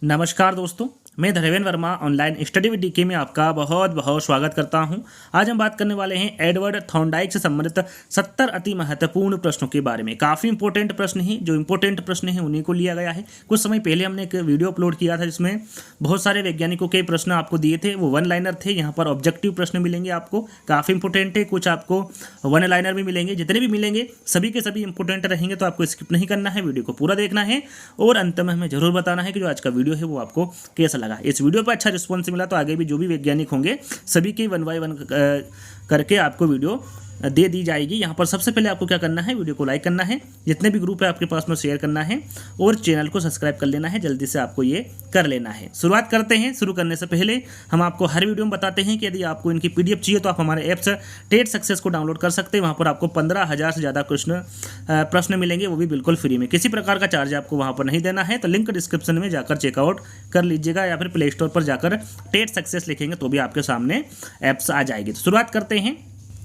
नमस्कार दोस्तों, मैं Dharmendra Verma online study with DK में आपका बहुत बहुत स्वागत करता हूं। आज हम बात करने वाले हैं एडवर्ड थॉर्नडाइक से संबंधित 70 अति महत्वपूर्ण प्रश्नों के बारे में। काफ़ी इंपॉर्टेंट प्रश्न हैं, जो इंपॉर्टेंट प्रश्न हैं उन्हीं को लिया गया है। कुछ समय पहले हमने एक वीडियो अपलोड किया था जिसमें बहुत सारे वैज्ञानिकों के प्रश्न आपको दिए थे, वो वन लाइनर थे। यहाँ पर ऑब्जेक्टिव प्रश्न मिलेंगे आपको, काफ़ी इंपॉर्टेंट है। कुछ आपको वन लाइनर भी मिलेंगे, जितने भी मिलेंगे सभी के सभी इंपॉर्टेंट रहेंगे, तो आपको स्किप नहीं करना है, वीडियो को पूरा देखना है और अंत में हमें जरूर बताना है कि जो आज का वीडियो है वो आपको कैसा लगा। इस वीडियो पर अच्छा रिस्पॉन्स मिला तो आगे भी जो भी वैज्ञानिक होंगे सभी की वन बाय वन करके आपको वीडियो दे दी जाएगी। यहाँ पर सबसे पहले आपको क्या करना है, वीडियो को लाइक करना है, जितने भी ग्रुप है आपके पास में शेयर करना है और चैनल को सब्सक्राइब कर लेना है। जल्दी से आपको ये कर लेना है। शुरुआत करते हैं। शुरू करने से पहले हम आपको हर वीडियो में बताते हैं कि यदि आपको इनकी पीडीएफ चाहिए तो आप हमारे ऐप्स टेट सक्सेस को डाउनलोड कर सकते हैं। वहाँ पर आपको 15,000 से ज़्यादा प्रश्न मिलेंगे, वो भी बिल्कुल फ्री में। किसी प्रकार का चार्ज आपको वहाँ पर नहीं देना है। तो लिंक डिस्क्रिप्शन में जाकर चेकआउट कर लीजिएगा या फिर प्ले स्टोर पर जाकर टेट सक्सेस लिखेंगे तो भी आपके सामने ऐप्स आ जाएगी। तो शुरुआत करते हैं।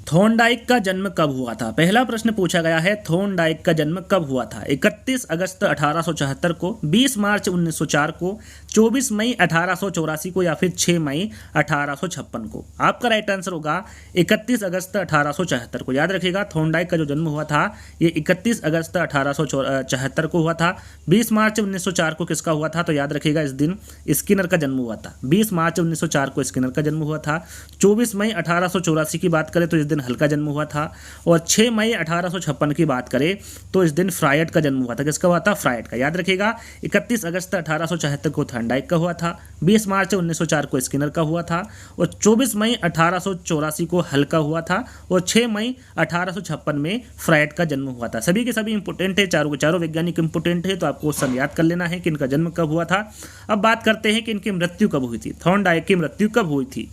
थॉर्नडाइक का जन्म कब हुआ था? पहला प्रश्न पूछा गया है, थॉर्नडाइक का जन्म कब हुआ था? 31 अगस्त 1874 को, 20 मार्च 1904 को, 24 मई 1884 को या फिर 6 मई 1856 को। आपका राइट आंसर होगा 31 अगस्त 1874 को। याद रखिएगा, थॉर्नडाइक का जो जन्म हुआ था ये 31 अगस्त 1874 को हुआ था। 20 मार्च 1904 को किसका हुआ था? तो याद रखिएगा इस दिन स्किनर का जन्म हुआ था। 20 मार्च 1904 को स्किनर का जन्म हुआ था। 24 मई 1884 की बात करें तो इस दिन हल का जन्म हुआ था और 6 मई 1856 की बात करें तो इस दिन फ्रायड का जन्म हुआ था। किसका हुआ था? फ्रायड का। याद रखिएगा, 31 अगस्त 1874 को थॉर्नडाइक का हुआ था, 20 मार्च 1904 को स्किनर का हुआ था और 24 मई 1884 को हल का हुआ था और 6 मई 1856 में फ्रायड का जन्म हुआ था। सभी के सभी इंपोर्टेंट है, चारों के चारों वैज्ञानिक इंपोर्टेंट है, तो आपको क्वेश्चन याद कर लेना है कि इनका जन्म कब हुआ था। अब बात करते हैं कि इनकी मृत्यु कब हुई थी। थॉर्नडाइक की मृत्यु कब हुई थी?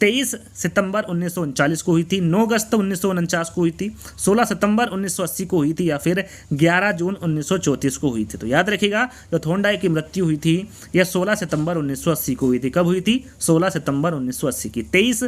23 सितंबर 1939 को हुई थी, 9 अगस्त 1949 को हुई थी, 16 सितंबर 1980 को हुई थी या फिर 11 जून 1934 को हुई थी। तो याद रखिएगा, जो थॉर्नडाइक की मृत्यु हुई थी यह 16 सितंबर 1980 को हुई थी। कब हुई थी? 16 सितंबर 1980 की। 23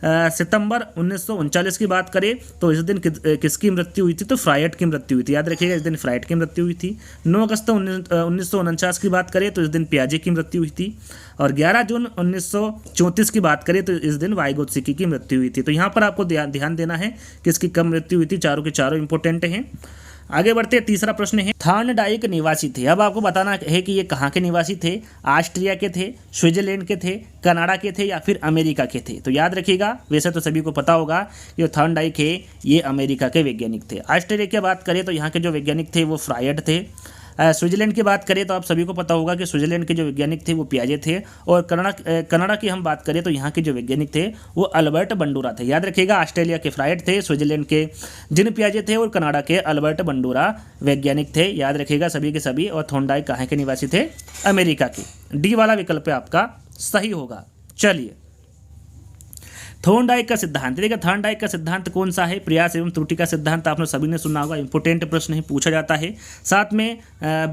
सितंबर 1939 की बात करें तो इस दिन किसकी मृत्यु हुई थी? तो फ्रायड की मृत्यु हुई थी। याद रखिएगा, इस दिन फ्रायड की मृत्यु हुई थी। 9 अगस्त 1949 की बात करें तो इस दिन पियाजे की मृत्यु हुई थी और 11 जून 1934 की बात करें तो इस दिन वाइगोत्स्की की मृत्यु हुई थी। तो यहाँ पर आपको ध्यान देना है कि इसकी कब मृत्यु हुई थी। चारों के चारों इंपॉर्टेंट हैं। आगे बढ़ते हैं। तीसरा प्रश्न है, थॉर्नडाइक निवासी थे। अब आपको बताना है कि ये कहाँ के निवासी थे। ऑस्ट्रिया के थे, स्विट्जरलैंड के थे, कनाडा के थे या फिर अमेरिका के थे। तो याद रखिएगा, वैसे तो सभी को पता होगा कि थॉर्नडाइक है ये अमेरिका के वैज्ञानिक थे। ऑस्ट्रेलिया की बात करें तो यहाँ के जो वैज्ञानिक थे वो फ्रायड थे। स्विट्जरलैंड की बात करें तो आप सभी को पता होगा कि स्विट्जरलैंड के जो वैज्ञानिक थे वो पियाजे थे और कनाडा की हम बात करें तो यहाँ के जो वैज्ञानिक थे वो अल्बर्ट बंडूरा थे। याद रखिएगा, ऑस्ट्रेलिया के फ्रायड थे, स्विट्जरलैंड के जिन पियाजे थे और कनाडा के अल्बर्ट बंडूरा वैज्ञानिक थे। याद रखिएगा सभी के सभी। और थॉर्नडाइक कहाँ के निवासी थे? अमेरिका के। डी वाला विकल्प आपका सही होगा। चलिए, थॉर्नडाइक का सिद्धांत। देखिए, थॉर्नडाइक का सिद्धांत कौन सा है? प्रयास एवं त्रुटि का सिद्धांत आपने सभी ने सुना होगा, इंपोर्टेंट प्रश्न ही पूछा जाता है। साथ में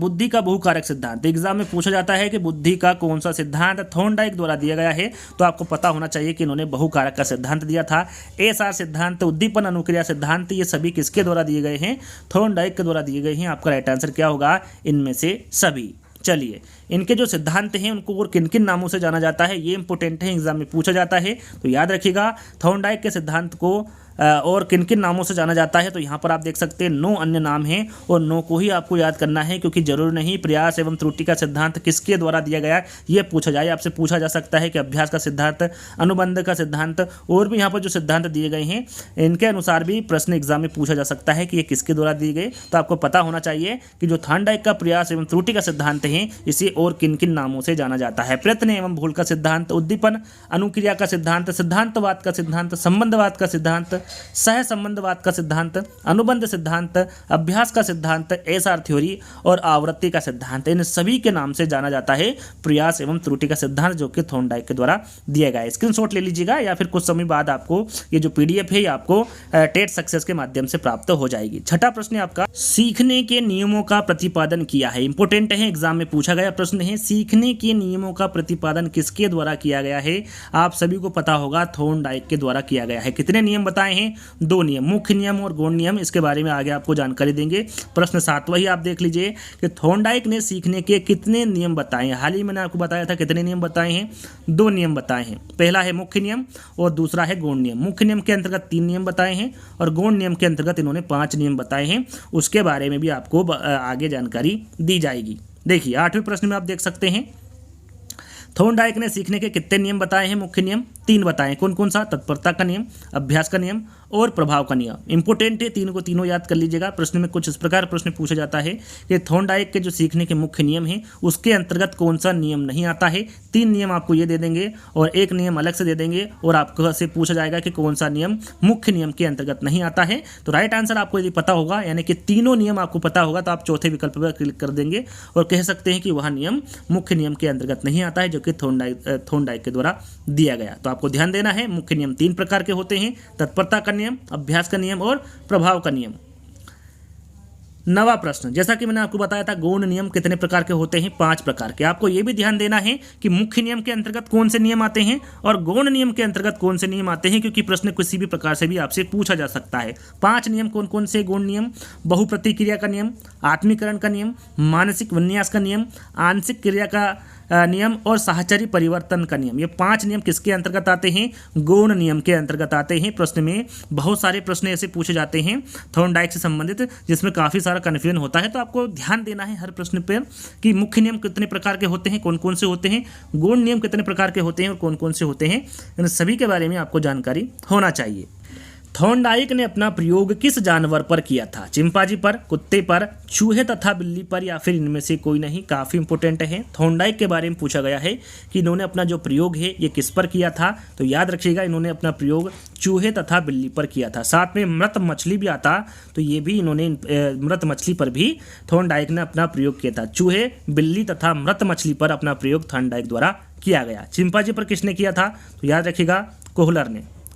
बुद्धि का बहुकारक सिद्धांत एग्जाम में पूछा जाता है कि बुद्धि का कौन सा सिद्धांत थॉर्नडाइक द्वारा दिया गया है, तो आपको पता होना चाहिए कि इन्होंने बहुकारक का सिद्धांत दिया था। एसआर सिद्धांत, उद्दीपन अनुक्रिया सिद्धांत, ये सभी किसके द्वारा दिए गए हैं? थॉर्नडाइक के द्वारा दिए गए हैं। आपका राइट आंसर क्या होगा? इनमें से सभी। चलिए, इनके जो सिद्धांत हैं उनको और किन किन नामों से जाना जाता है, ये इंपॉर्टेंट है, एग्जाम में पूछा जाता है। तो याद रखिएगा, थॉर्नडाइक के सिद्धांत को और किन किन नामों से जाना जाता है। तो यहाँ पर आप देख सकते हैं 9 अन्य नाम हैं और 9 को ही आपको याद करना है, क्योंकि जरूर नहीं प्रयास एवं त्रुटि का सिद्धांत किसके द्वारा दिया गया ये पूछा जाए। आपसे पूछा जा सकता है कि अभ्यास का सिद्धांत, अनुबंध का सिद्धांत और भी यहाँ पर जो सिद्धांत दिए गए हैं इनके अनुसार भी प्रश्न एग्जाम में पूछा जा सकता है कि ये किसके द्वारा दिए गए। तो आपको पता होना चाहिए कि जो थॉर्नडाइक का प्रयास एवं त्रुटि का सिद्धांत है इसे और किन किन नामों से जाना जाता है। प्रयत्न एवं भूल का सिद्धांत, उद्दीपन अनुक्रिया का सिद्धांत, सिद्धांतवाद का सिद्धांत, संबंधवाद का सिद्धांत, सह संबंधवाद का सिद्धांत, अनुबंध सिद्धांत, अभ्यास का सिद्धांत, एसआर थ्योरी और आवृत्ति का सिद्धांत, इन सभी के नाम से जाना जाता है प्रयास एवं त्रुटि का सिद्धांत, जो कि थॉर्नडाइक के द्वारा दिया गया है। स्क्रीनशॉट ले लीजिएगा या फिर कुछ समय बाद आपको ये जो पीडीएफ है आपको टेट सक्सेस के माध्यम से प्राप्त हो जाएगी। छठा प्रश्न है आपका, सीखने के नियमों का प्रतिपादन किया है। इंपोर्टेंट है, एग्जाम में पूछा गया प्रश्न है। सीखने के नियमों का प्रतिपादन किसके द्वारा किया गया है? आप सभी को पता होगा, थॉर्नडाइक के द्वारा किया गया है। कितने नियम बताए हैं? 2 नियम, मुख्य नियम और गौण नियम। इसके बारे में आगे आपको जानकारी देंगे। प्रश्न 7वां ही आप देख लीजिए कि थॉर्नडाइक ने सीखने के कितने नियम बताए हैं। हाल ही मैंने आपको बताया था कितने नियम बताए हैं? 2 नियम बताए हैं। पहला है मुख्य नियम और दूसरा है गौण नियम। मुख्य नियम के अंतर्गत 3 नियम बताए हैं और गौण नियम के अंतर्गत इन्होंने 5 नियम बताए हैं। उसके बारे में भी आपको आगे जानकारी दी जाएगी। देखिए 8वें प्रश्न में आप देख सकते हैं, थॉर्नडाइक ने सीखने के कितने नियम बताए हैं? मुख्य नियम 3 बताए। कौन कौन सा? तत्परता का नियम, अभ्यास का नियम और प्रभाव का नियम। इंपोर्टेंट है, तीनों को तीनों याद कर लीजिएगा। प्रश्न में कुछ इस प्रकार प्रश्न पूछा जाता है कि थॉर्नडाइक के जो सीखने के मुख्य नियम हैं उसके अंतर्गत कौन सा नियम नहीं आता है। 3 नियम आपको ये दे देंगे और 1 नियम अलग से दे देंगे और आपको से पूछा जाएगा कि कौन सा नियम मुख्य नियम के अंतर्गत नहीं आता है। तो राइट आंसर आपको यदि पता होगा, यानी कि तीनों नियम आपको पता होगा, तो आप चौथे विकल्प पर क्लिक कर देंगे और कह सकते हैं कि वह नियम मुख्य नियम के अंतर्गत नहीं आता है, जो कि थॉर्नडाइक के द्वारा दिया गया। तो आपको ध्यान देना है, मुख्य नियम 3 प्रकार के होते हैं, तत्परता का नियम, अभ्यास का नियम और प्रभाव का नियम। 9वां प्रश्न, जैसा कि मैंने आपको बताया था गौण नियम कितने प्रकार के होते हैं? 5 प्रकार के। आपको यह भी ध्यान देना है कि मुख्य नियम के अंतर्गत कौन से नियम आते हैं और गौण नियम के अंतर्गत कौन से नियम आते हैं, क्योंकि प्रश्न किसी भी प्रकार से भी आपसे पूछा जा सकता है। 5 नियम कौन कौन से गौण नियम? बहुप्रतिक्रिया का नियम, आत्मीकरण का नियम, मानसिक विन्यास का नियम, आंशिक क्रिया का नियम और साहचर्य परिवर्तन का नियम। ये 5 नियम किसके अंतर्गत आते हैं? गौण नियम के अंतर्गत आते हैं। प्रश्न में बहुत सारे प्रश्न ऐसे पूछे जाते हैं थॉर्नडाइक से संबंधित जिसमें काफ़ी सारा कन्फ्यूजन होता है। तो आपको ध्यान देना है हर प्रश्न पर कि मुख्य नियम कितने प्रकार के होते हैं, कौन कौन से होते हैं, गौण नियम कितने प्रकार के होते हैं और कौन कौन से होते हैं, इन सभी के बारे में आपको जानकारी होना चाहिए। थॉर्नडाइक ने अपना प्रयोग किस जानवर पर किया था? चिंपांजी पर, कुत्ते पर, चूहे तथा बिल्ली पर या फिर इनमें से कोई नहीं? काफ़ी इंपॉर्टेंट है। थॉर्नडाइक के बारे में पूछा गया है कि इन्होंने अपना जो प्रयोग है ये किस पर किया था। तो याद रखिएगा, इन्होंने अपना प्रयोग चूहे तथा बिल्ली पर किया था। साथ में मृत मछली भी आता, तो ये भी इन्होंने मृत मछली पर भी थॉर्नडाइक ने अपना प्रयोग किया था। चूहे, बिल्ली तथा मृत मछली पर अपना प्रयोग थॉर्नडाइक द्वारा किया गया। चिंपांजी पर किसने किया था? तो याद रखिएगा,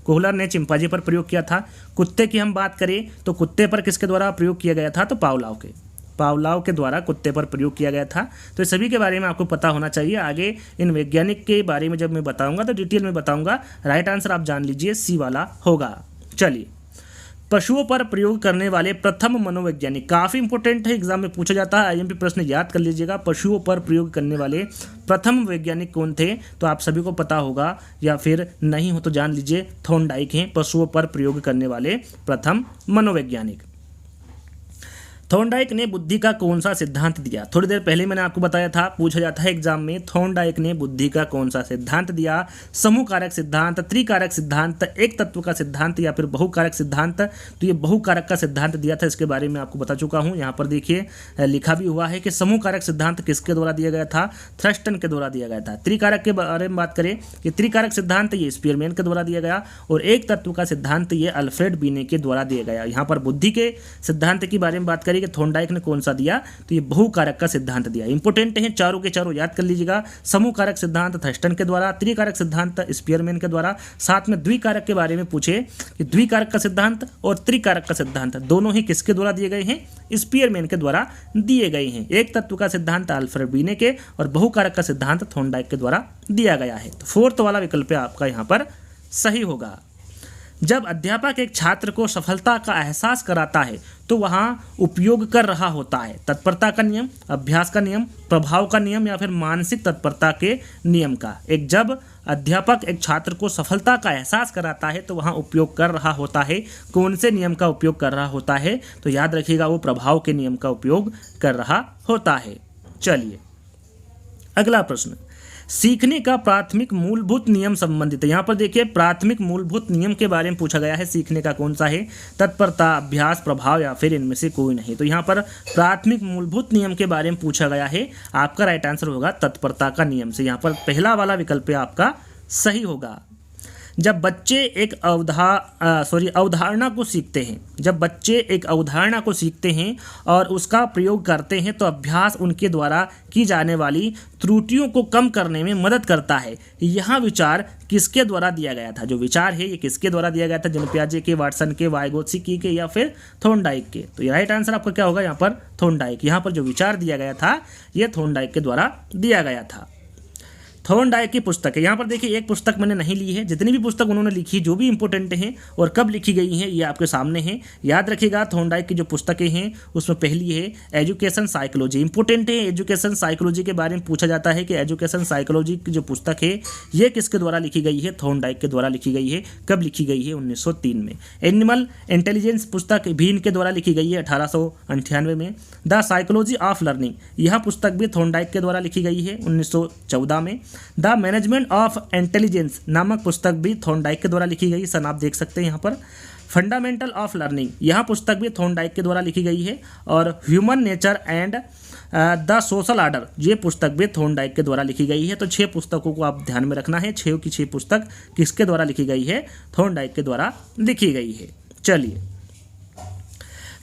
कोहलर ने चिंपांजी पर प्रयोग किया था। कुत्ते की हम बात करें तो कुत्ते पर किसके द्वारा प्रयोग किया गया था? तो पावलाव के द्वारा कुत्ते पर प्रयोग किया गया था। तो सभी के बारे में आपको पता होना चाहिए। आगे इन वैज्ञानिक के बारे में जब मैं बताऊंगा तो डिटेल में बताऊंगा। राइट आंसर आप जान लीजिए, सी वाला होगा। चलिए, पशुओं पर प्रयोग करने वाले प्रथम मनोवैज्ञानिक, काफ़ी इंपॉर्टेंट है, एग्जाम में पूछा जाता है। आईएमपी प्रश्न याद कर लीजिएगा, पशुओं पर प्रयोग करने वाले प्रथम वैज्ञानिक कौन थे? तो आप सभी को पता होगा या फिर नहीं हो तो जान लीजिए, थॉर्नडाइक हैं पशुओं पर प्रयोग करने वाले प्रथम मनोवैज्ञानिक। थॉर्नडाइक ने बुद्धि का कौन सा सिद्धांत दिया? थोड़ी देर पहले मैंने आपको बताया था, पूछा जाता है एग्जाम में, थॉर्नडाइक ने बुद्धि का कौन सा सिद्धांत दिया? समूह कारक सिद्धांत, त्रिकारक सिद्धांत, एक तत्व का सिद्धांत या फिर बहुकारक सिद्धांत? तो ये बहुकारक का सिद्धांत दिया था, इसके बारे में आपको बता चुका हूँ। यहाँ पर देखिए लिखा भी हुआ है कि समूह कारक सिद्धांत किसके द्वारा दिया गया था? थ्रस्टन के द्वारा दिया गया था। त्रिकारक के बारे में बात करें कि त्रिकारक सिद्धांत ये स्पीयरमैन के द्वारा दिया गया और एक तत्व का सिद्धांत ये अल्फ्रेड बीने के द्वारा दिया गया। यहाँ पर बुद्धि के सिद्धांत के बारे में बात करें कि थॉर्नडाइक ने कौन सा दिया? तो ये बहुकारक का सिद्धांत दिया। इंपॉर्टेंट है, चारों के चारों याद कर लीजिएगा। समूह कारक सिद्धांत थर्स्टन के द्वारा, त्रिकारक सिद्धांत स्पीयरमैन के द्वारा। साथ में द्विकारक के बारे में पूछे कि द्विकारक का सिद्धांत और त्रिकारक का सिद्धांत दोनों ही किसके द्वारा दिए गए हैं? स्पीयरमैन के द्वारा दिए गए हैं। एक तत्व का सिद्धांत अल्फ्रेड बीने के और बहुकारक का सिद्धांत थॉर्नडाइक के द्वारा दिया गया है। तो 4th वाला विकल्प आपका यहाँ पर सही होगा। जब अध्यापक एक छात्र को सफलता का एहसास कराता है तो वहाँ उपयोग कर रहा होता है तत्परता का नियम, अभ्यास का नियम, प्रभाव का नियम या फिर मानसिक तत्परता के नियम का। जब अध्यापक एक छात्र को सफलता का एहसास कराता है तो वहाँ उपयोग कर रहा होता है, कौन से नियम का उपयोग कर रहा होता है? तो याद रखिएगा, वो प्रभाव के नियम का उपयोग कर रहा होता है। चलिए, अगला प्रश्न, सीखने का प्राथमिक मूलभूत नियम संबंधित है। यहाँ पर देखिए, प्राथमिक मूलभूत नियम के बारे में पूछा गया है, सीखने का कौन सा है? तत्परता, अभ्यास, प्रभाव या फिर इनमें से कोई नहीं। तो यहाँ पर प्राथमिक मूलभूत नियम के बारे में पूछा गया है। आपका राइट आंसर होगा तत्परता का नियम से। यहाँ पर पहला वाला विकल्प आपका सही होगा। जब बच्चे एक अवधारणा को सीखते हैं, जब बच्चे एक अवधारणा को सीखते हैं और उसका प्रयोग करते हैं तो अभ्यास उनके द्वारा की जाने वाली त्रुटियों को कम करने में मदद करता है। यहाँ विचार किसके द्वारा दिया गया था? जो विचार है ये किसके द्वारा दिया गया था? जन पियाजे के, वाटसन के, वाइगोत्स्की के या फिर थॉर्नडाइक के? तो राइट आंसर आपका क्या होगा? यहाँ पर थॉर्नडाइक। यहाँ पर जो विचार दिया गया था ये थॉर्नडाइक के द्वारा दिया गया था। थॉर्नडाइक की पुस्तक है। यहाँ पर देखिए एक पुस्तक मैंने नहीं ली है, जितनी भी पुस्तक उन्होंने लिखी जो भी इंपॉर्टेंट हैं और कब लिखी गई हैं ये आपके सामने हैं। याद रखिएगा थॉर्नडाइक की जो पुस्तकें हैं उसमें पहली है एजुकेशन साइकोलॉजी। इंपॉर्टेंट है, एजुकेशन साइकोलॉजी के बारे में पूछा जाता है कि एजुकेशन साइकोलॉजी की जो पुस्तक है ये किसके द्वारा लिखी गई है? थॉर्नडाइक के द्वारा लिखी गई है। कब लिखी गई है? 1903 में। एनिमल इंटेलिजेंस पुस्तक भी इनके द्वारा लिखी गई है 1898 में। द साइकोलॉजी ऑफ लर्निंग यह पुस्तक भी थॉर्नडाइक के द्वारा लिखी गई है 1914 में। द मैनेजमेंट ऑफ इंटेलिजेंस नामक पुस्तक भी थॉर्नडाइक के द्वारा लिखी गई, सन आप देख सकते हैं यहाँ पर। फंडामेंटल ऑफ लर्निंग यह पुस्तक भी थॉर्नडाइक के द्वारा लिखी गई है। और human nature and the social order ये पुस्तक भी थॉर्नडाइक के द्वारा लिखी गई है। तो 6 पुस्तकों को आप ध्यान में रखना है, 6 की 6 पुस्तक किसके द्वारा लिखी गई है? थॉर्नडाइक के द्वारा लिखी गई है। चलिए,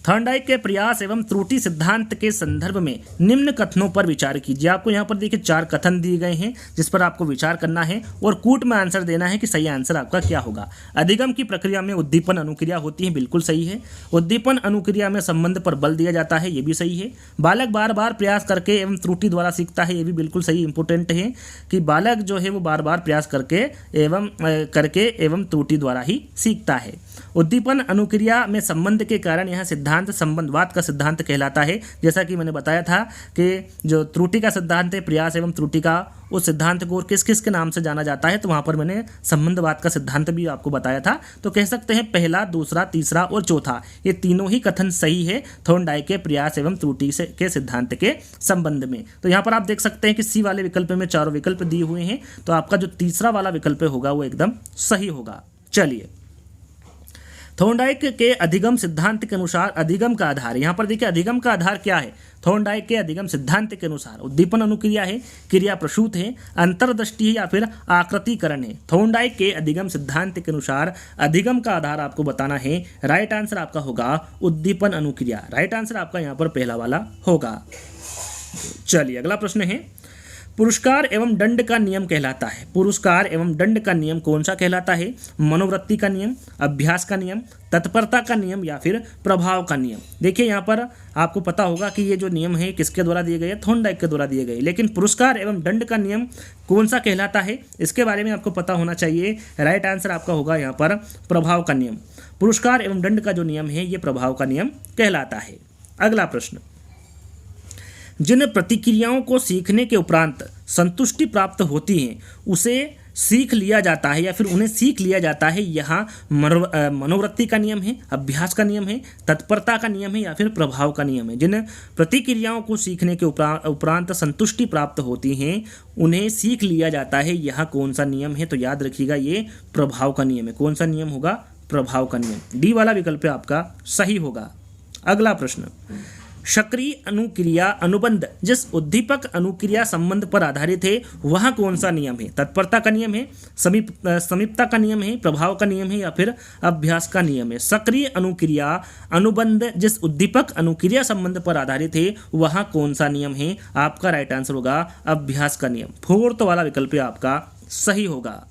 थॉर्नडाइक के प्रयास एवं त्रुटि सिद्धांत के संदर्भ में निम्न कथनों पर विचार कीजिए। आपको यहाँ पर देखिए 4 कथन दिए गए हैं जिस पर आपको विचार करना है और कूट में आंसर देना है कि सही आंसर आपका क्या होगा। अधिगम की प्रक्रिया में उद्दीपन अनुक्रिया होती है, बिल्कुल सही है। उद्दीपन अनुक्रिया में संबंध पर बल दिया जाता है, ये भी सही है। बालक बार बार प्रयास करके एवं त्रुटि द्वारा सीखता है, ये भी बिल्कुल सही इंपोर्टेंट है कि बालक जो है वो बार बार प्रयास करके एवं त्रुटि द्वारा ही सीखता है। उद्दीपन अनुक्रिया में संबंध के कारण यह सिद्धांत संबंधवाद का सिद्धांत कहलाता है। जैसा कि मैंने बताया था कि जो त्रुटि का सिद्धांत है, प्रयास एवं त्रुटि का, उस सिद्धांत को किस किस के नाम से जाना जाता है, तो वहाँ पर मैंने संबंधवाद का सिद्धांत भी आपको बताया था। तो कह सकते हैं पहला, दूसरा, तीसरा और चौथा ये तीनों ही कथन सही है थॉर्नडाइक के प्रयास एवं त्रुटि के सिद्धांत के संबंध में। तो यहाँ पर आप देख सकते हैं कि सी वाले विकल्प में 4 विकल्प दिए हुए हैं, तो आपका जो तीसरा वाला विकल्प होगा वो एकदम सही होगा। चलिए, थॉर्नडाइक के अधिगम सिद्धांत के अनुसार अधिगम का आधार, यहाँ पर देखिए अधिगम का आधार क्या है? थॉर्नडाइक के अधिगम सिद्धांत के अनुसार उद्दीपन अनुक्रिया है, क्रिया प्रसूत है, अंतर्दृष्टि है या फिर आकृतिकरण है। थॉर्नडाइक के अधिगम सिद्धांत के अनुसार अधिगम का आधार आपको बताना है। राइट आंसर आपका होगा उद्दीपन अनुक्रिया। राइट आंसर आपका यहाँ पर पहला वाला होगा। चलिए, अगला प्रश्न है, पुरस्कार एवं दंड का नियम कहलाता है। पुरस्कार एवं दंड का नियम कौन सा कहलाता है? मनोवृत्ति का नियम, अभ्यास का नियम, तत्परता का नियम या फिर प्रभाव का नियम। देखिए यहाँ पर आपको पता होगा कि ये जो नियम है किसके द्वारा दिए गए? थॉर्नडाइक के द्वारा दिए गए। लेकिन पुरस्कार एवं दंड का नियम कौन सा कहलाता है इसके बारे में आपको पता होना चाहिए। राइट आंसर आपका होगा यहाँ पर प्रभाव का नियम। पुरस्कार एवं दंड का जो नियम है ये प्रभाव का नियम कहलाता है। अगला प्रश्न, जिन प्रतिक्रियाओं को सीखने के उपरांत संतुष्टि प्राप्त होती है उसे सीख लिया जाता है या फिर उन्हें सीख लिया जाता है। यहाँ मनोवृत्ति का नियम है, अभ्यास का नियम है, तत्परता का नियम है या फिर प्रभाव का नियम है। जिन प्रतिक्रियाओं को सीखने के उपरांत संतुष्टि प्राप्त होती हैं उन्हें सीख लिया जाता है। यह कौन सा नियम है? तो याद रखिएगा ये प्रभाव का नियम है। कौन सा नियम होगा? प्रभाव का नियम। डी वाला विकल्प आपका सही होगा। अगला प्रश्न, सक्रिय अनुक्रिया अनुबंध जिस उद्दीपक अनुक्रिया संबंध पर आधारित है वह कौन सा नियम है? तत्परता का नियम है, समीपता का नियम है, प्रभाव का नियम है या फिर अभ्यास का नियम है। सक्रिय अनुक्रिया अनुबंध जिस उद्दीपक अनुक्रिया संबंध पर आधारित है वह कौन सा नियम है? आपका राइट आंसर होगा अभ्यास का नियम। 4th वाला विकल्प आपका सही होगा।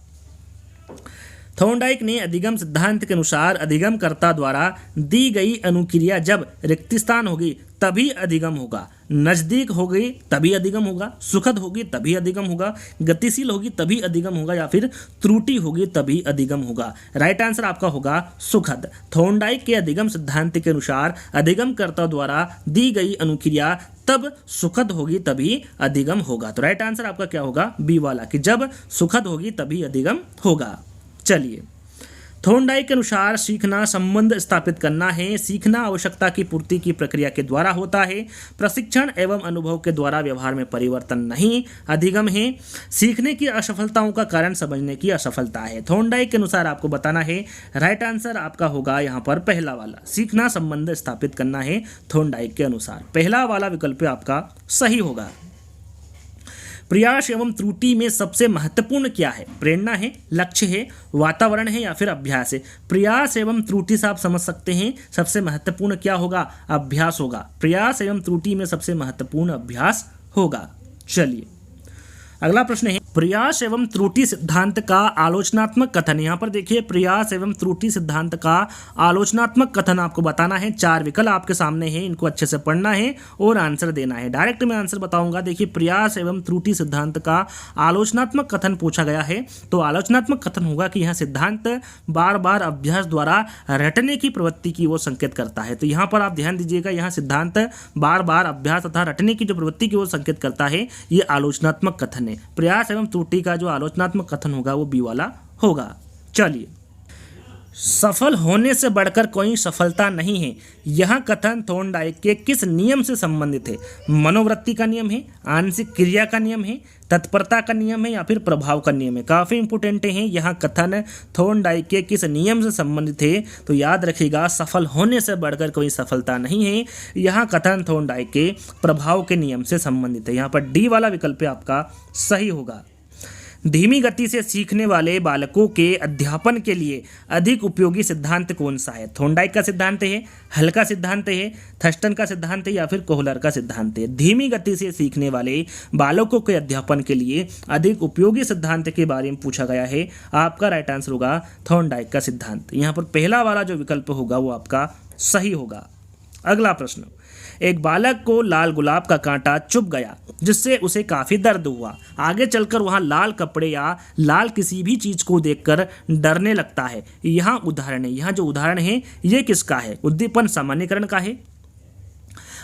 थॉर्नडाइक ने अधिगम सिद्धांत के अनुसार अधिगमकर्ता द्वारा दी गई अनुक्रिया जब रिक्त स्थान होगी तभी अधिगम होगा, नज़दीक होगी तभी अधिगम होगा, सुखद होगी तभी अधिगम होगा, गतिशील होगी तभी अधिगम होगा या फिर त्रुटि होगी तभी अधिगम होगा। राइट आंसर आपका होगा सुखद। थॉर्नडाइक के अधिगम सिद्धांत के अनुसार अधिगमकर्ता द्वारा दी गई अनुक्रिया तब सुखद होगी तभी अधिगम होगा। तो राइट आंसर आपका क्या होगा? बी वाला, कि जब सुखद होगी तभी अधिगम होगा। चलिए, थॉर्नडाइक के अनुसार सीखना संबंध स्थापित करना है। सीखना आवश्यकता की पूर्ति की प्रक्रिया के द्वारा होता है, प्रशिक्षण एवं अनुभव के द्वारा व्यवहार में परिवर्तन नहीं। अधिगम है सीखने की असफलताओं का कारण समझने की असफलता है। थॉर्नडाइक के अनुसार आपको बताना है। राइट आंसर आपका होगा यहाँ पर पहला वाला, सीखना संबंध स्थापित करना है। थॉर्नडाइक के अनुसार पहला वाला विकल्प आपका सही होगा। प्रयास एवं त्रुटि में सबसे महत्वपूर्ण क्या है? प्रेरणा है, लक्ष्य है, वातावरण है या फिर अभ्यास है। प्रयास एवं त्रुटि से आप समझ सकते हैं सबसे महत्वपूर्ण क्या होगा? अभ्यास होगा। प्रयास एवं त्रुटि में सबसे महत्वपूर्ण अभ्यास होगा। चलिए, अगला प्रश्न है प्रयास एवं त्रुटि सिद्धांत का आलोचनात्मक कथन। यहाँ पर देखिए प्रयास एवं त्रुटि सिद्धांत का आलोचनात्मक कथन आपको बताना है। 4 विकल्प आपके सामने हैं, इनको अच्छे से पढ़ना है और आंसर देना है। डायरेक्ट मैं आंसर बताऊंगा। देखिए प्रयास एवं त्रुटि सिद्धांत का आलोचनात्मक कथन पूछा गया है तो आलोचनात्मक कथन होगा कि यह सिद्धांत बार बार अभ्यास द्वारा रटने की प्रवृत्ति की ओर संकेत करता है। तो यहाँ पर आप ध्यान दीजिएगा, यहाँ सिद्धांत बार बार अभ्यास तथा रटने की जो प्रवृत्ति की ओर संकेत करता है, ये आलोचनात्मक कथन है। प्रयास एवं त्रुटि का जो आलोचनात्मक कथन होगा वो बी वाला होगा। चलिए, सफल होने से बढ़कर कोई सफलता नहीं है, यह कथन थॉर्नडाइक के किस नियम से संबंधित है? मनोवृत्ति का नियम है, आंशिक क्रिया का नियम है, तत्परता का नियम है या फिर प्रभाव का नियम है? काफ़ी इंपोर्टेंट है। यह कथन थॉर्नडाइक के किस नियम से संबंधित है? तो याद रखिएगा, सफल होने से बढ़कर कोई सफलता नहीं है, यह कथन थॉर्नडाइक के प्रभाव के नियम से संबंधित है। यहाँ पर डी वाला विकल्प आपका सही होगा। धीमी गति से सीखने वाले बालकों के अध्यापन के लिए अधिक उपयोगी सिद्धांत कौन सा है? थॉर्नडाइक का सिद्धांत है, हल का सिद्धांत है, थर्स्टन का सिद्धांत है या फिर कोहलर का सिद्धांत है? धीमी गति से सीखने वाले बालकों के अध्यापन के लिए अधिक उपयोगी सिद्धांत के बारे में पूछा गया है। आपका राइट आंसर होगा थॉर्नडाइक का सिद्धांत। यहाँ पर पहला वाला जो विकल्प होगा वो आपका सही होगा। अगला प्रश्न, एक बालक को लाल गुलाब का कांटा चुभ गया जिससे उसे काफ़ी दर्द हुआ। आगे चलकर वह लाल कपड़े या लाल किसी भी चीज़ को देखकर डरने लगता है। यहाँ उदाहरण है, यहाँ जो उदाहरण है ये किसका है? उद्दीपन सामान्यकरण का है,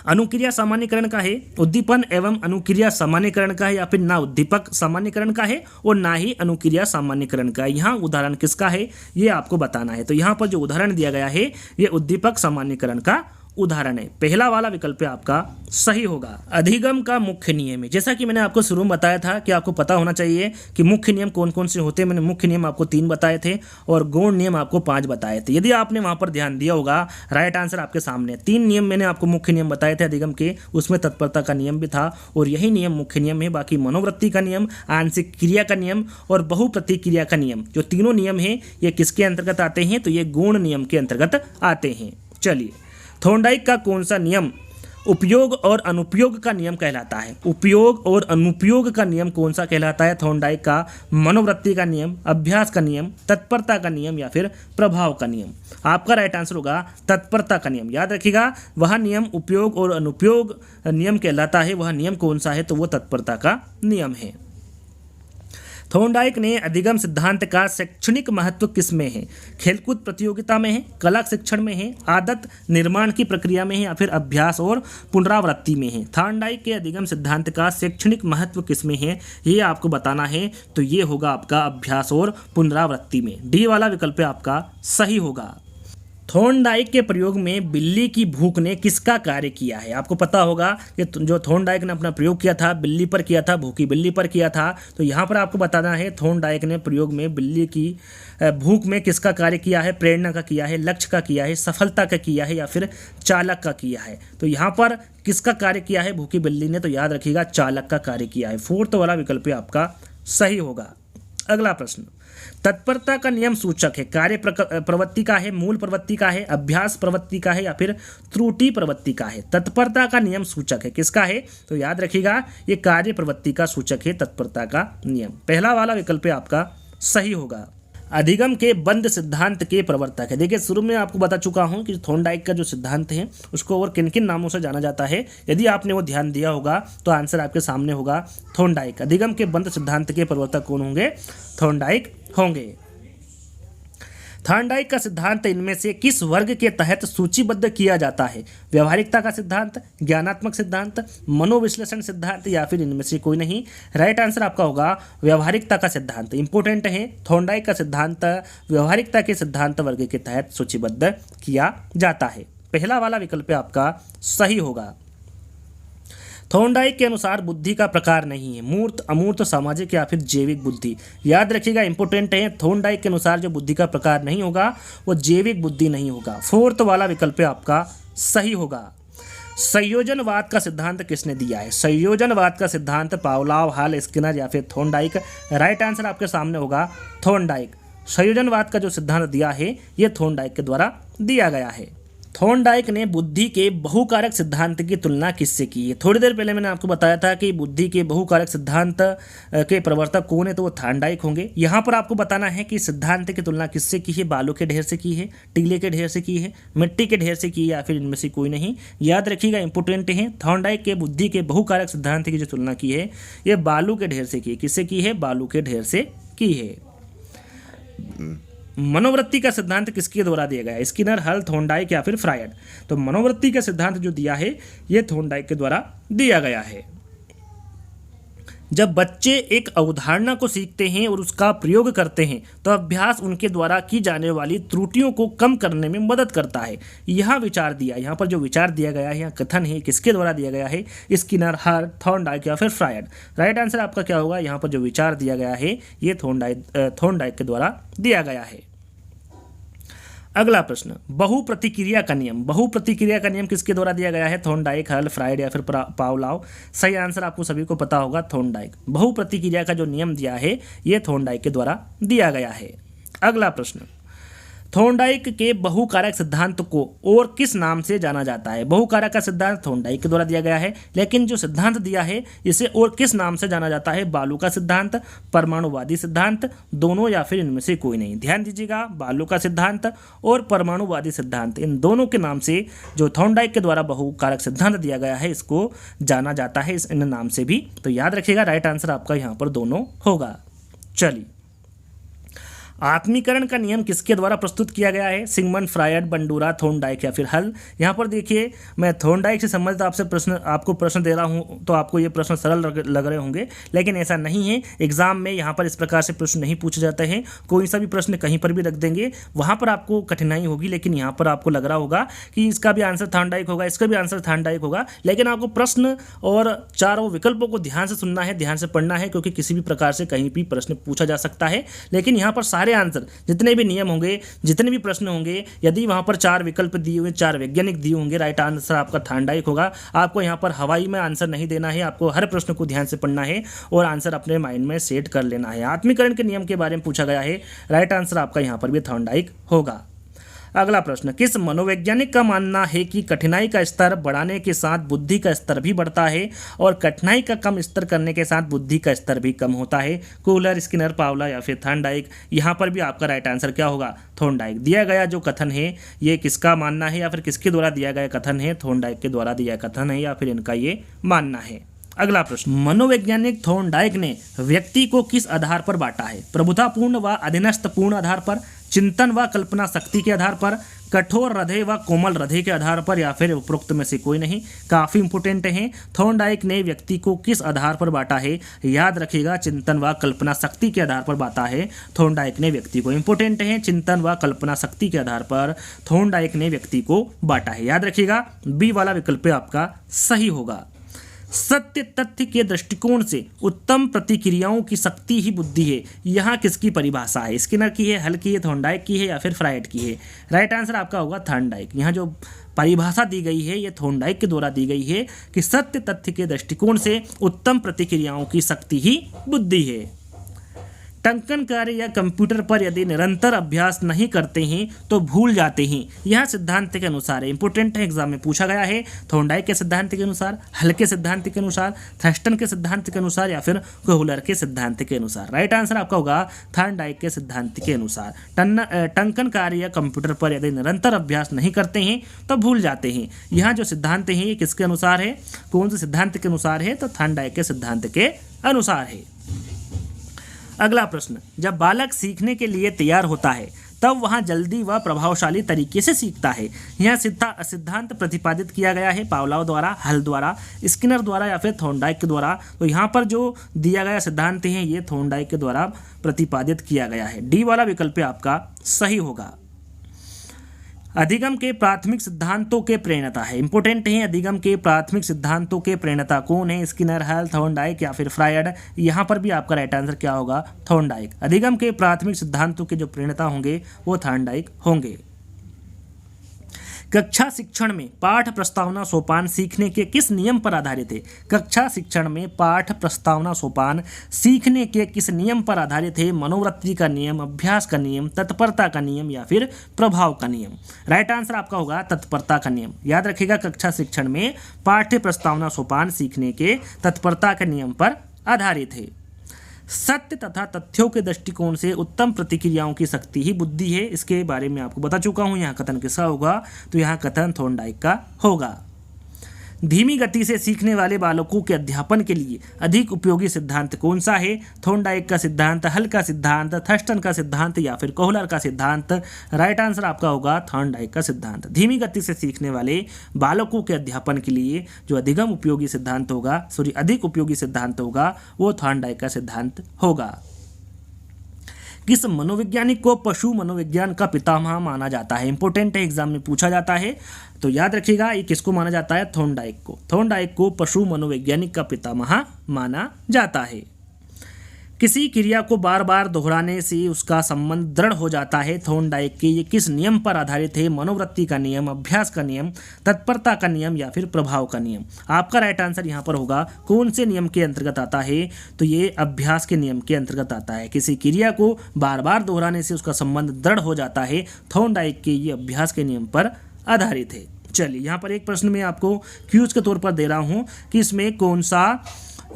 अनुक्रिया सामान्यकरण का है, उद्दीपन एवं अनुक्रिया सामान्यकरण का है या फिर ना उद्दीपक सामान्यकरण का है और ना ही अनुक्रिया सामान्यकरण का है? यहाँ उदाहरण किसका है ये आपको बताना है। तो यहाँ पर जो उदाहरण दिया गया है ये उद्दीपक सामान्यकरण का उदाहरण है। पहला वाला विकल्प आपका सही होगा। अधिगम का मुख्य नियम है, जैसा कि मैंने आपको शुरू में बताया था कि आपको पता होना चाहिए कि मुख्य नियम कौन कौन से होते हैं। मैंने मुख्य नियम आपको 3 बताए थे और गौण नियम आपको 5 बताए थे। यदि आपने वहां पर ध्यान दिया होगा, राइट आंसर आपके सामने। 3 नियम मैंने आपको मुख्य नियम बताए थे अधिगम के, उसमें तत्परता का नियम भी था और यही नियम मुख्य नियम है। बाकी मनोवृत्ति का नियम, आंशिक क्रिया का नियम और बहुप्रतिक्रिया का नियम, जो तीनों नियम हैं ये किसके अंतर्गत आते हैं? तो ये गौण नियम के अंतर्गत आते हैं। चलिए, थॉर्नडाइक का कौन सा नियम उपयोग और अनुपयोग का नियम कहलाता है? उपयोग और अनुपयोग का नियम कौन सा कहलाता है? थॉर्नडाइक का मनोवृत्ति का नियम, अभ्यास का नियम, तत्परता का नियम या फिर प्रभाव का नियम? आपका राइट आंसर होगा तत्परता का नियम। याद रखिएगा, वह नियम उपयोग और अनुपयोग नियम कहलाता है। वह नियम कौन सा है? तो वो तत्परता का नियम है। थॉर्नडाइक ने अधिगम सिद्धांत का शैक्षणिक महत्व किसमें है? खेलकूद प्रतियोगिता में है, कला शिक्षण में है, आदत निर्माण की प्रक्रिया में है या फिर अभ्यास और पुनरावृत्ति में है? थॉर्नडाइक के अधिगम सिद्धांत का शैक्षणिक महत्व किसमें है ये आपको बताना है। तो ये होगा आपका अभ्यास और पुनरावृत्ति में। डी वाला विकल्प आपका सही होगा। थॉर्नडाइक के प्रयोग में बिल्ली की भूख ने किसका कार्य किया है? आपको पता होगा कि जो थॉर्नडाइक ने अपना प्रयोग किया था बिल्ली पर किया था, भूखी बिल्ली पर किया था। तो यहाँ पर आपको बताना है थॉर्नडाइक ने प्रयोग में बिल्ली की भूख में किसका कार्य किया है? प्रेरणा का किया है, लक्ष्य का किया है, सफलता का किया है या फिर चालक का किया है? तो यहाँ पर किसका कार्य किया है भूखी बिल्ली ने? तो याद रखिएगा चालक का कार्य किया है। 4th वाला विकल्प आपका सही होगा। अगला प्रश्न, तत्परता का नियम सूचक है कार्य प्रवृत्ति का है, मूल प्रवृत्ति का है, अभ्यास प्रवृत्ति का है या फिर त्रुटि प्रवृत्ति का है? तत्परता का नियम सूचक है किसका है? तो याद रखिएगा ये कार्य प्रवृत्ति का सूचक है तत्परता का नियम। पहला वाला विकल्प आपका सही होगा। अधिगम के बंद सिद्धांत के प्रवर्तक है। देखिए, शुरू में आपको बता चुका हूं कि थॉर्नडाइक का जो सिद्धांत है उसको और किन किन नामों से जाना जाता है। यदि आपने वो ध्यान दिया होगा तो आंसर आपके सामने होगा थॉर्नडाइक। अधिगम के बंद सिद्धांत के प्रवर्तक कौन होंगे? थॉर्नडाइक होंगे। थॉर्नडाइक का सिद्धांत इनमें से किस वर्ग के तहत सूचीबद्ध किया जाता है? व्यवहारिकता का सिद्धांत, ज्ञानात्मक सिद्धांत, मनोविश्लेषण सिद्धांत या फिर इनमें से कोई नहीं? राइट आंसर आपका होगा व्यवहारिकता का सिद्धांत। इंपोर्टेंट है, थॉर्नडाइक का सिद्धांत व्यवहारिकता के सिद्धांत वर्ग के तहत सूचीबद्ध किया जाता है। पहला वाला विकल्प आपका सही होगा। थॉर्नडाइक के अनुसार बुद्धि का प्रकार नहीं है मूर्त, अमूर्त, सामाजिक या फिर जैविक बुद्धि। याद रखिएगा, इंपोर्टेंट है, थॉर्नडाइक के अनुसार जो बुद्धि का प्रकार नहीं होगा वो जैविक बुद्धि नहीं होगा। 4th वाला विकल्प आपका सही होगा। संयोजनवाद का सिद्धांत किसने दिया है? संयोजनवाद का सिद्धांत पावलोव, हॉल, स्किनर या फिर थॉर्नडाइक? राइट आंसर आपके सामने होगा थॉर्नडाइक। संयोजनवाद का जो सिद्धांत दिया है ये थॉर्नडाइक के द्वारा दिया गया है। थॉर्नडाइक ने बुद्धि के बहुकारक सिद्धांत की तुलना किससे की है? थोड़ी देर पहले मैंने आपको बताया था कि बुद्धि के बहुकारक सिद्धांत के प्रवर्तक कौन है, तो वो थॉर्नडाइक होंगे। यहाँ पर आपको बताना है कि सिद्धांत की तुलना किससे की है? बालू के ढेर से की है, टीले के ढेर से की है, मिट्टी के ढेर से की है, या फिर इनमें से कोई नहीं। याद रखिएगा, इंपोर्टेंट है। थॉर्नडाइक के बुद्धि के बहुकारक सिद्धांत की जो तुलना की है ये बालू के ढेर से की है। किससे की है? बालू के ढेर से की है। मनोवृत्ति का सिद्धांत किसके द्वारा दिया गया है? स्किनर, हल, थॉर्नडाइक या फिर फ्रायड? तो मनोवृत्ति का सिद्धांत जो दिया है ये थॉर्नडाइक के द्वारा दिया गया है। जब बच्चे एक अवधारणा को सीखते हैं और उसका प्रयोग करते हैं तो अभ्यास उनके द्वारा की जाने वाली त्रुटियों को कम करने में मदद करता है। यहाँ विचार दिया, यहाँ पर जो विचार दिया गया है, यहाँ कथन है, किसके द्वारा दिया गया है? स्किनर, हल, थॉर्नडाइक या फिर फ्रायड? राइट आंसर आपका क्या होगा? यहाँ पर जो विचार दिया गया है ये थॉर्नडाइक के द्वारा दिया गया है। अगला प्रश्न, बहुप्रतिक्रिया का नियम। बहुप्रतिक्रिया का नियम किसके द्वारा दिया गया है? थॉर्नडाइक, हल, फ्रायड या फिर पावलोव? सही आंसर आपको सभी को पता होगा, थॉर्नडाइक। बहुप्रतिक्रिया का जो नियम दिया है ये थॉर्नडाइक के द्वारा दिया गया है। अगला प्रश्न, थॉर्नडाइक के बहुकारक सिद्धांत को और किस नाम से जाना जाता है? बहुकारक का सिद्धांत थॉर्नडाइक के द्वारा दिया गया है, लेकिन जो सिद्धांत दिया है इसे और किस नाम से जाना जाता है? बालू का सिद्धांत, परमाणुवादी सिद्धांत, दोनों या फिर इनमें से कोई नहीं? ध्यान दीजिएगा, बालू का सिद्धांत और परमाणुवादी सिद्धांत, इन दोनों के नाम से जो थॉर्नडाइक के द्वारा बहुकारक सिद्धांत दिया गया है इसको जाना जाता है, इन नाम से भी। तो याद रखिएगा, राइट आंसर आपका यहाँ पर दोनों होगा। चलिए, आत्मीकरण का नियम किसके द्वारा प्रस्तुत किया गया है? सिगमंड फ्रायड, बंडूरा, थॉर्नडाइक या फिर हल? यहाँ पर देखिए, मैं थॉर्नडाइक से संबंधित आपको प्रश्न दे रहा हूँ तो आपको ये प्रश्न सरल लग रहे होंगे, लेकिन ऐसा नहीं है। एग्जाम में यहाँ पर इस प्रकार से प्रश्न नहीं पूछे जाते हैं। कोई सा भी प्रश्न कहीं पर भी रख देंगे, वहाँ पर आपको कठिनाई होगी, लेकिन यहाँ पर आपको लग रहा होगा कि इसका भी आंसर थॉर्नडाइक होगा, इसका भी आंसर थॉर्नडाइक होगा, लेकिन आपको प्रश्न और चारों विकल्पों को ध्यान से सुनना है, ध्यान से पढ़ना है, क्योंकि किसी भी प्रकार से कहीं भी प्रश्न पूछा जा सकता है। लेकिन यहाँ पर सारे आंसर, जितने भी नियम होंगे, जितने भी प्रश्न होंगे, यदि वहां पर 4 विकल्प दिए हुए, 4 वैज्ञानिक दिए होंगे, राइट आंसर आपका थॉर्नडाइक होगा। आपको यहाँ पर हवाई में आंसर नहीं देना है, आपको हर प्रश्न को ध्यान से पढ़ना है और आंसर अपने माइंड में सेट कर लेना है। आत्मीकरण के नियम के बारे में पूछा गया है, राइट आंसर आपका यहाँ पर भी थॉर्नडाइक होगा। अगला प्रश्न, किस मनोवैज्ञानिक का मानना है कि कठिनाई का स्तर बढ़ाने के साथ बुद्धि का स्तर भी बढ़ता है और कठिनाई का कम स्तर करने के साथ बुद्धि का स्तर भी कम होता है? कूलर, स्किनर, पावला या फिर थॉर्नडाइक? यहाँ पर भी आपका राइट आंसर क्या होगा? थॉर्नडाइक। दिया गया जो कथन है ये किसका मानना है या फिर किसके द्वारा दिया गया कथन है? थॉर्नडाइक के द्वारा दिया कथन है या फिर इनका ये मानना है। अगला प्रश्न, मनोवैज्ञानिक थॉर्नडाइक ने व्यक्ति को किस आधार पर बांटा है? प्रभुतापूर्ण व अधीनस्थपूर्ण आधार पर, चिंतन व कल्पना शक्ति के आधार पर, कठोर हृदय व कोमल हृदय के आधार पर या फिर उपरोक्त में से कोई नहीं? काफी इंपोर्टेंट है। थॉर्नडाइक ने व्यक्ति को किस आधार पर बांटा है? याद रखिएगा, चिंतन व कल्पना शक्ति के आधार पर बांटा है थॉर्नडाइक ने व्यक्ति को। इंपोर्टेंट है, चिंतन व कल्पना शक्ति के आधार पर थॉर्नडाइक ने व्यक्ति को बांटा है। याद रखिएगा, बी वाला विकल्प आपका सही होगा। सत्य तथ्य के दृष्टिकोण से उत्तम प्रतिक्रियाओं की शक्ति ही बुद्धि है, यहाँ किसकी परिभाषा है? स्किनर की है, हल की है, थॉर्नडाइक की है या फिर फ्रायड की है? राइट आंसर आपका होगा थॉर्नडाइक। यहाँ जो परिभाषा दी गई है ये थॉर्नडाइक के द्वारा दी गई है कि सत्य तथ्य के दृष्टिकोण से उत्तम प्रतिक्रियाओं की शक्ति ही बुद्धि है। टंकन कार्य या कंप्यूटर पर यदि निरंतर अभ्यास नहीं करते हैं तो भूल जाते हैं, यह सिद्धांत के अनुसार है। इंपोर्टेंट है, एग्जाम में पूछा गया है। थॉर्नडाइक के सिद्धांत के अनुसार, हल के सिद्धांत के अनुसार, थर्स्टन के सिद्धांत के अनुसार या फिर कोहलर के सिद्धांत के अनुसार? राइट आंसर आपका होगा थॉर्नडाइक के सिद्धांत के अनुसार। टंकन कार्य या कंप्यूटर पर यदि निरंतर अभ्यास नहीं करते हैं तो भूल जाते हैं, यहाँ जो सिद्धांत है ये किसके अनुसार है? कौन से सिद्धांत के अनुसार है? तो थॉर्नडाइक के सिद्धांत के अनुसार है। अगला प्रश्न, जब बालक सीखने के लिए तैयार होता है तब वहाँ जल्दी व प्रभावशाली तरीके से सीखता है, यह सिद्धांत प्रतिपादित किया गया है पावलोव द्वारा, हल द्वारा, स्किनर द्वारा या फिर थॉर्नडाइक के द्वारा? तो यहाँ पर जो दिया गया सिद्धांत है ये थॉर्नडाइक के द्वारा प्रतिपादित किया गया है। डी वाला विकल्प आपका सही होगा। अधिगम के प्राथमिक सिद्धांतों के प्रणेता है। इंपोर्टेंट है, अधिगम के प्राथमिक सिद्धांतों के प्रणेता कौन है? स्किनर, हल, थॉर्नडाइक या फिर फ्रायड? यहाँ पर भी आपका राइट आंसर क्या होगा? थॉर्नडाइक। अधिगम के प्राथमिक सिद्धांतों के जो प्रणेता होंगे वो थॉर्नडाइक होंगे। कक्षा शिक्षण में पाठ प्रस्तावना सोपान सीखने के किस नियम पर आधारित है? कक्षा शिक्षण में पाठ प्रस्तावना सोपान सीखने के किस नियम पर आधारित है? मनोवृत्ति का नियम, अभ्यास का नियम, तत्परता का नियम या फिर प्रभाव का नियम? राइट आंसर आपका होगा तत्परता का नियम। याद रखिएगा, कक्षा शिक्षण में पाठ्य प्रस्तावना सोपान सीखने के तत्परता के नियम पर आधारित है। सत्य तथा तथ्यों के दृष्टिकोण से उत्तम प्रतिक्रियाओं की शक्ति ही बुद्धि है। इसके बारे में आपको बता चुका हूं। यहाँ कथन किसका होगा? तो यहाँ कथन थॉर्नडाइक का होगा। धीमी गति से सीखने वाले बालकों के अध्यापन के लिए अधिक उपयोगी सिद्धांत कौन सा है? थॉर्नडाइक का सिद्धांत, हल का सिद्धांत, थर्स्टन का सिद्धांत या फिर कोहलर का सिद्धांत? राइट आंसर आपका होगा थॉर्नडाइक का सिद्धांत। धीमी गति से सीखने वाले बालकों के अध्यापन के लिए जो अधिक उपयोगी सिद्धांत होगा वो थॉर्नडाइक का सिद्धांत होगा। किस मनोवैज्ञानिक को पशु मनोविज्ञान का पितामह माना जाता है? इंपॉर्टेंट है, एग्जाम में पूछा जाता है, तो याद रखिएगा ये किसको माना जाता है? थॉर्नडाइक को। थॉर्नडाइक को पशु मनोवैज्ञानिक का पितामह माना जाता है। किसी क्रिया को बार बार दोहराने से उसका संबंध दृढ़ हो जाता है। थॉर्नडाइक के ये किस नियम पर आधारित है? मनोवृत्ति का नियम, अभ्यास का नियम, तत्परता का नियम या फिर प्रभाव का नियम? आपका राइट आंसर यहाँ पर होगा कौन से नियम के अंतर्गत आता है? तो ये अभ्यास के नियम के अंतर्गत आता है। किसी क्रिया को बार बार दोहराने से उसका संबंध दृढ़ हो जाता है। थॉर्नडाइक के ये अभ्यास के नियम पर आधारित है। चलिए, यहाँ पर एक प्रश्न मैं आपको क्यूज के तौर पर दे रहा हूँ कि इसमें कौन सा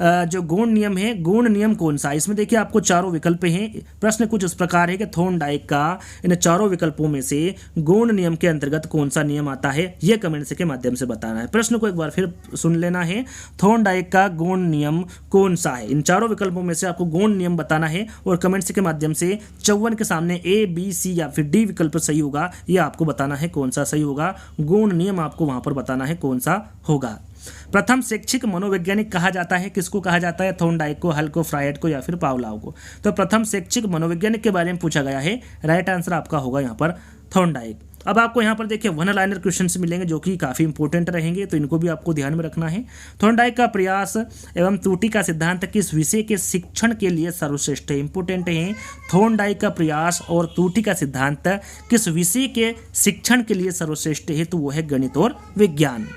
जो गौण नियम है, गौण नियम कौन सा? इसमें देखिए आपको चारों विकल्प हैं। प्रश्न कुछ इस प्रकार है कि थॉर्नडाइक का इन चारों विकल्पों में से गौण नियम के अंतर्गत कौन सा नियम आता है, यह कमेंट्स के माध्यम से बताना है। प्रश्न को एक बार फिर सुन लेना है, थॉर्नडाइक का गौण नियम कौन सा है? इन चारों विकल्पों में से आपको गौण नियम बताना है और कमेंट्स के माध्यम से 54 के सामने A, B, C या फिर D विकल्प सही होगा, यह आपको बताना है कौन सा सही होगा। गौण नियम आपको वहां पर बताना है कौन सा होगा। प्रथम शैक्षिक मनोवैज्ञानिक कहा जाता है, किसको कहा जाता है? थॉर्नडाइक को, हल को, फ्रायड को या फिर पावलोव को? तो प्रथम शैक्षिक मनोवैज्ञानिक के बारे में पूछा गया है। राइट आंसर आपका होगा यहाँ पर थॉर्नडाइक। अब आपको यहाँ पर देखिए वन लाइनर क्वेश्चंस मिलेंगे जो कि काफ़ी इंपॉर्टेंट रहेंगे, तो इनको भी आपको ध्यान में रखना है। थॉर्नडाइक का प्रयास एवं त्रुटि का सिद्धांत किस विषय के शिक्षण के लिए सर्वश्रेष्ठ है? इंपॉर्टेंट है, थॉर्नडाइक का प्रयास और त्रुटि का सिद्धांत किस विषय के शिक्षण के लिए सर्वश्रेष्ठ है? तो वो है गणित और विज्ञान।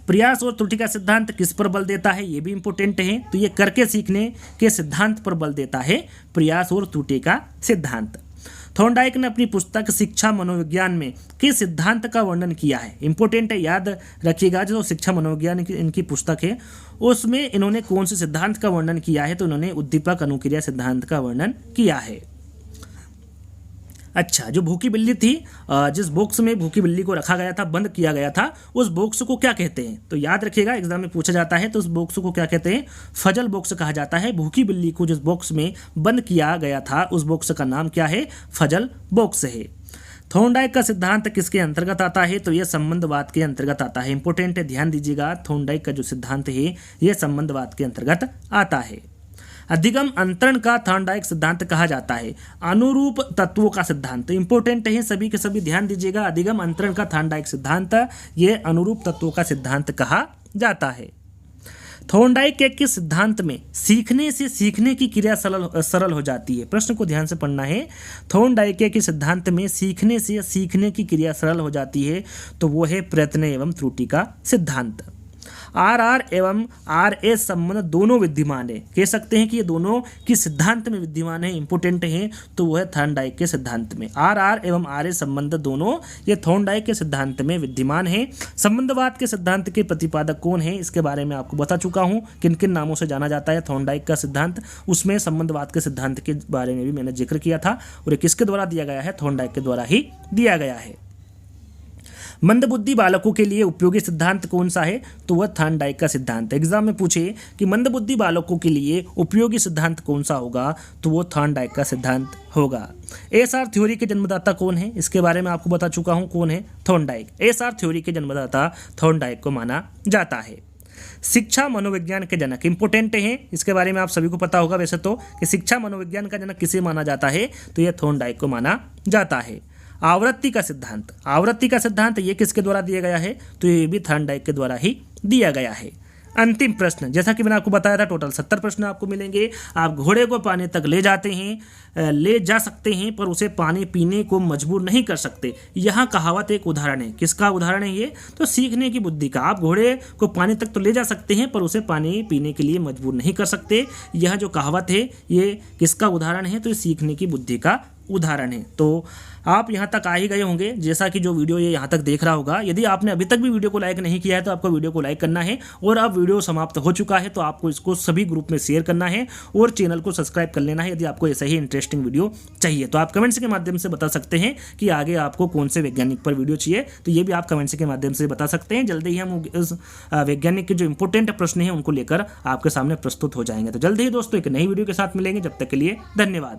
प्रयास और त्रुटि का सिद्धांत किस पर बल देता है? ये भी इंपॉर्टेंट है, तो ये करके सीखने के सिद्धांत पर बल देता है, प्रयास और त्रुटि का सिद्धांत। थॉर्नडाइक ने अपनी पुस्तक शिक्षा मनोविज्ञान में किस सिद्धांत का वर्णन किया है? इंपॉर्टेंट है, याद रखिएगा, जो शिक्षा मनोविज्ञान की इनकी पुस्तक है उसमें इन्होंने कौन से सिद्धांत का वर्णन किया है? तो इन्होंने उद्दीपक अनुक्रिया सिद्धांत का वर्णन किया है। अच्छा, जो भूखी बिल्ली थी, जिस बॉक्स में भूखी बिल्ली को रखा गया था, बंद किया गया था, उस बॉक्स को क्या कहते हैं? तो याद रखिएगा, एग्जाम में पूछा जाता है, तो उस बॉक्स को क्या कहते हैं? फजल बॉक्स कहा जाता है। भूखी बिल्ली को जिस बॉक्स में बंद किया गया था उस बॉक्स का नाम क्या है? फजल बॉक्स है। थॉर्नडाइक का सिद्धांत किसके अंतर्गत आता है? तो यह संबंधवाद के अंतर्गत आता है। इंपॉर्टेंट है, ध्यान दीजिएगा, थॉर्नडाइक का जो सिद्धांत है यह संबंधवाद के अंतर्गत आता है। अधिगम अंतरण का थॉर्नडाइक सिद्धांत कहा जाता है। अनुरूप तत्वों का सिद्धांत इंपॉर्टेंट है, सभी के सभी ध्यान दीजिएगा। अधिगम अंतरण का थॉर्नडाइक सिद्धांत ये अनुरूप तत्वों का सिद्धांत कहा जाता है। थॉर्नडाइक के किस सिद्धांत में सीखने से सीखने की क्रिया सरल हो जाती है? प्रश्न को ध्यान से पढ़ना है। थॉर्नडाइक के किस सिद्धांत में सीखने से सीखने की क्रिया सरल हो जाती है? तो वो है प्रयत्न एवं त्रुटि का सिद्धांत। आर एवं RS संबंध दोनों विद्यमान है, कह सकते हैं कि ये दोनों किस सिद्धांत में विद्यमान है? इंपॉर्टेंट है, तो वो है थॉर्नडाइक के सिद्धांत में। आर एवं RS संबंध दोनों ये थॉर्नडाइक के सिद्धांत में विद्यमान है। संबंधवाद के सिद्धांत के प्रतिपादक कौन है? इसके बारे में आपको बता चुका हूँ, किन किन नामों से जाना जाता है थॉर्नडाइक का सिद्धांत। उसमें संबंधवाद के सिद्धांत के बारे में भी मैंने जिक्र किया था, और ये किसके द्वारा दिया गया है? थॉर्नडाइक के द्वारा ही दिया गया है। मंदबुद्धि बालकों के लिए उपयोगी सिद्धांत कौन सा है? तो वह थॉर्नडाइक का सिद्धांत। एग्जाम में पूछे कि मंदबुद्धि बालकों के लिए उपयोगी सिद्धांत कौन सा होगा? तो वो थॉर्नडाइक का सिद्धांत होगा। एसआर थ्योरी के जन्मदाता कौन है? इसके बारे में आपको बता चुका हूं, कौन है? थॉर्नडाइक। एसआर थ्योरी के जन्मदाता थॉर्नडाइक को माना जाता है। शिक्षा मनोविज्ञान के जनक इंपॉर्टेंट हैं, इसके बारे में आप सभी को पता होगा वैसे तो, कि शिक्षा मनोविज्ञान का जनक किसे माना जाता है? तो यह थॉर्नडाइक को माना जाता है। आवृत्ति का सिद्धांत, आवृत्ति का सिद्धांत ये किसके द्वारा दिया गया है? तो ये भी थॉर्नडाइक के द्वारा ही दिया गया है। अंतिम प्रश्न, जैसा कि मैंने आपको बताया था टोटल 70 प्रश्न आपको मिलेंगे। आप घोड़े को पानी तक ले जा सकते हैं पर उसे पानी पीने को मजबूर नहीं कर सकते। यह कहावत एक उदाहरण है। किसका उदाहरण है ये? तो सीखने की बुद्धि का। आप घोड़े को पानी तक तो ले जा सकते हैं पर उसे पानी पीने के लिए मजबूर नहीं कर सकते। यह जो कहावत है ये किसका उदाहरण है? तो ये सीखने की बुद्धि का उदाहरण है। तो आप यहाँ तक आ ही गए होंगे, जैसा कि जो वीडियो ये यहाँ तक देख रहा होगा। यदि आपने अभी तक भी वीडियो को लाइक नहीं किया है तो आपको वीडियो को लाइक करना है, और अब वीडियो समाप्त हो चुका है तो आपको इसको सभी ग्रुप में शेयर करना है और चैनल को सब्सक्राइब कर लेना है यदि आपको ऐसा ही इंटरेस्टिंग वीडियो चाहिए। तो आप कमेंट्स के माध्यम से बता सकते हैं कि आगे आपको कौन से वैज्ञानिक पर वीडियो चाहिए, तो ये भी आप कमेंट्स के माध्यम से बता सकते हैं। जल्दी ही हम इस वैज्ञानिक के जो इंपॉर्टेंट प्रश्न हैं उनको लेकर आपके सामने प्रस्तुत हो जाएंगे। तो जल्दी ही दोस्तों एक नई वीडियो के साथ मिलेंगे, जब तक के लिए धन्यवाद।